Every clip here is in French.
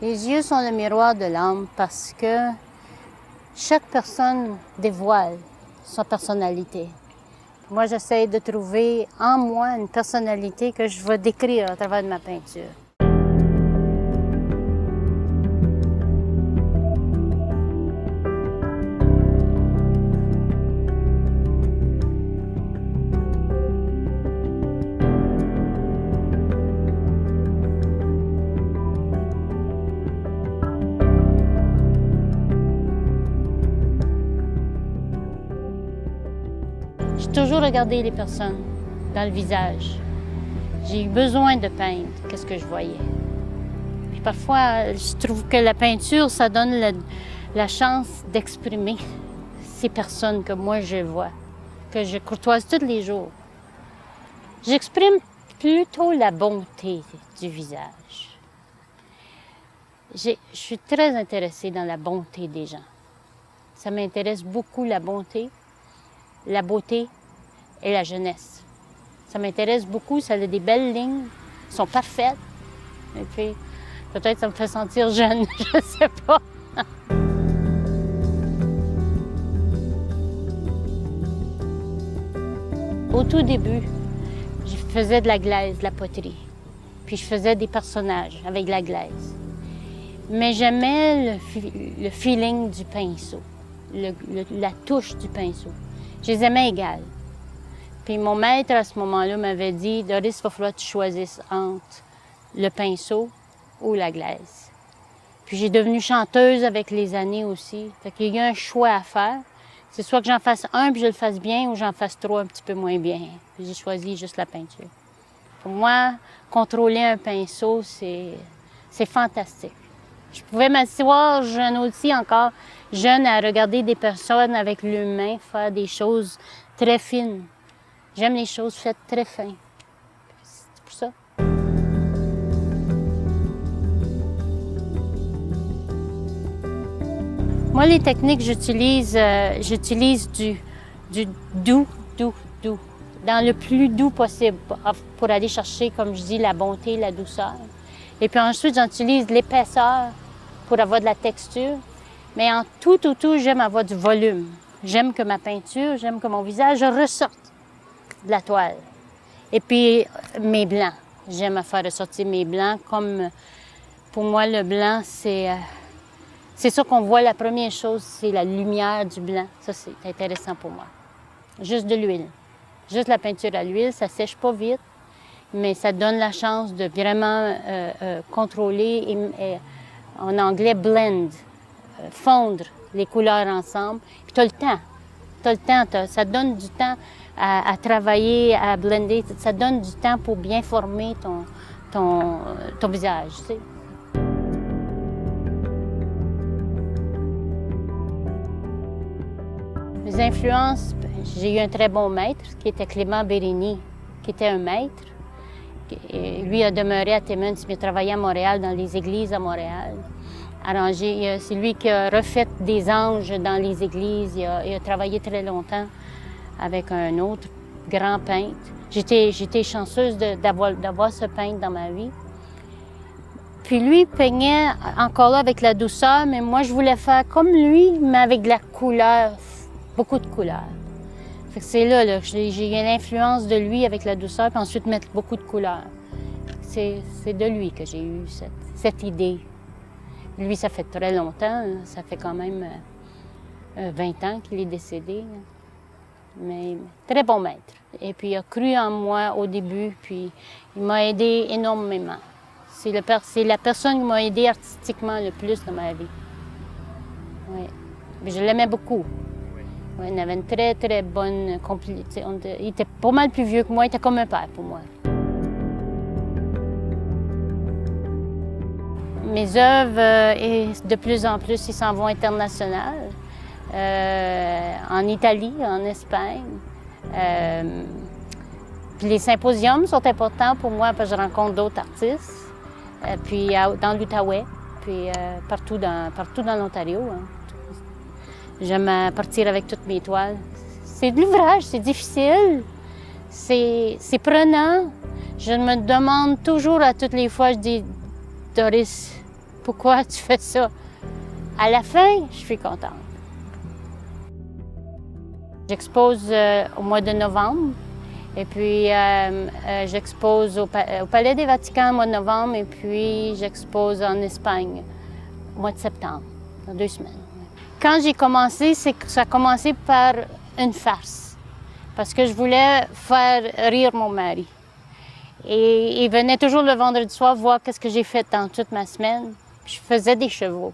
Les yeux sont le miroir de l'âme parce que chaque personne dévoile sa personnalité. Moi, j'essaie de trouver en moi une personnalité que je vais décrire à travers de ma peinture. J'ai toujours regardé les personnes dans le visage. J'ai eu besoin de peindre qu'est-ce que je voyais. Puis parfois, je trouve que la peinture, ça donne la chance d'exprimer ces personnes que moi je vois, que je courtoise tous les jours. J'exprime plutôt la bonté du visage. Je suis très intéressée dans la bonté des gens. Ça m'intéresse beaucoup la bonté, la beauté et la jeunesse. Ça m'intéresse beaucoup, ça a des belles lignes, sont parfaites. Et puis, peut-être ça me fait sentir jeune, je ne sais pas. Au tout début, je faisais de la glaise, de la poterie. Puis je faisais des personnages avec de la glaise. Mais j'aimais le feeling du pinceau, la touche du pinceau. Je les aimais égales. Puis mon maître, à ce moment-là, m'avait dit « Doris, il va falloir que tu choisisses entre le pinceau ou la glaise. » Puis j'ai devenu chanteuse avec les années aussi. Fait qu'il y a un choix à faire. C'est soit que j'en fasse un puis je le fasse bien ou j'en fasse trois un petit peu moins bien. Puis j'ai choisi juste la peinture. Pour moi, contrôler un pinceau, c'est fantastique. Je pouvais m'asseoir jeune aussi, encore jeune, à regarder des personnes avec l'humain faire des choses très fines. J'aime les choses faites très fins. C'est pour ça. Moi, les techniques, j'utilise du doux, dans le plus doux possible pour aller chercher, comme je dis, la bonté, la douceur. Et puis ensuite, j'utilise l'épaisseur pour avoir de la texture. Mais en tout, j'aime avoir du volume. J'aime que ma peinture, j'aime que mon visage ressorte de la toile. Et puis, mes blancs. J'aime faire ressortir mes blancs comme, pour moi, le blanc, c'est ça qu'on voit. La première chose, c'est la lumière du blanc. Ça, c'est intéressant pour moi. Juste de l'huile. Juste la peinture à l'huile, ça sèche pas vite, mais ça donne la chance de vraiment contrôler et en anglais, blend, fondre les couleurs ensemble. Puis tu as le temps. Tu as le temps. Ça donne du temps à travailler, à blender. Ça donne du temps pour bien former ton visage, tu sais. Mes influences, j'ai eu un très bon maître qui était Clément Bérini, qui était un maître. Lui a demeuré à Timmins, mais travaillé à Montréal, dans les églises à Montréal. Arrangé, c'est lui qui a refait des anges dans les églises. Il a travaillé très longtemps avec un autre grand peintre. J'étais chanceuse d'avoir ce peintre dans ma vie. Puis lui peignait encore là avec la douceur, mais moi je voulais faire comme lui, mais avec de la couleur, beaucoup de couleurs. Fait que c'est là que j'ai eu l'influence de lui avec la douceur, puis ensuite mettre beaucoup de couleurs. C'est de lui que j'ai eu cette idée. Lui, ça fait très longtemps, ça fait quand même 20 ans qu'il est décédé. Mais très bon maître. Et puis il a cru en moi au début, puis il m'a aidé énormément. C'est la personne qui m'a aidé artistiquement le plus dans ma vie. Oui. Mais je l'aimais beaucoup. Oui, on avait une très, très bonne complicité. Il était pas mal plus vieux que moi, il était comme un père pour moi. Mes œuvres, de plus en plus, ils s'en vont international. En Italie, en Espagne. Puis les symposiums sont importants pour moi parce que je rencontre d'autres artistes. Puis dans l'Outaouais, puis partout dans l'Ontario. Hein. J'aime partir avec toutes mes toiles. C'est de l'ouvrage, c'est difficile, c'est prenant. Je me demande toujours à toutes les fois, je dis, Doris, pourquoi tu fais ça? À la fin, je suis contente. J'expose au mois de novembre et puis j'expose au Palais des Vaticans au mois de novembre et puis j'expose en Espagne au mois de septembre, dans 2 semaines. Quand j'ai commencé, ça a commencé par une farce parce que je voulais faire rire mon mari. Et il venait toujours le vendredi soir voir qu'est-ce que j'ai fait dans toute ma semaine. Puis je faisais des chevaux.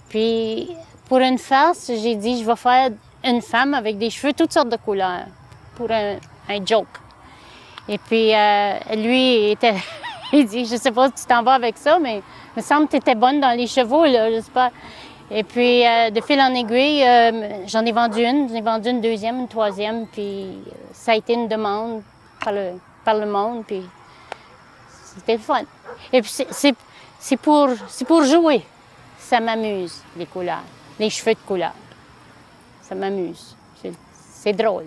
Puis pour une farce, j'ai dit je vais faire une femme avec des cheveux toutes sortes de couleurs pour un joke. Et puis lui il dit je sais pas si tu t'en vas avec ça, mais il me semble que tu étais bonne dans les chevaux là, je sais pas. Et puis de fil en aiguille, j'en ai vendu une deuxième, une troisième, puis ça a été une demande par le monde, puis c'était le fun. Et puis c'est pour jouer. Ça m'amuse, les couleurs, les cheveux de couleur. Ça m'amuse. C'est drôle.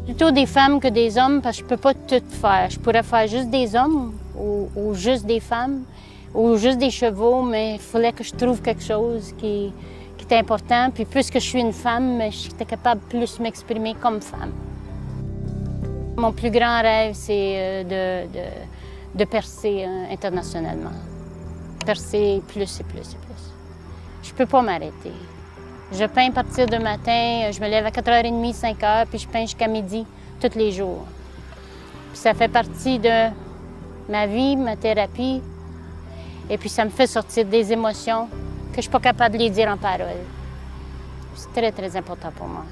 Plutôt des femmes que des hommes, parce que je peux pas tout faire. Je pourrais faire juste des hommes ou juste des femmes ou juste des chevaux, mais il fallait que je trouve quelque chose qui est important. Puis puisque je suis une femme, j'étais capable de plus m'exprimer comme femme. Mon plus grand rêve, c'est de percer internationalement. Percer plus et plus et plus. Je peux pas m'arrêter. Je peins à partir du matin, je me lève à 4h30, 5h, puis je peins jusqu'à midi, tous les jours. Puis ça fait partie de ma vie, ma thérapie. Et puis ça me fait sortir des émotions que je ne suis pas capable de les dire en paroles. C'est très, très important pour moi.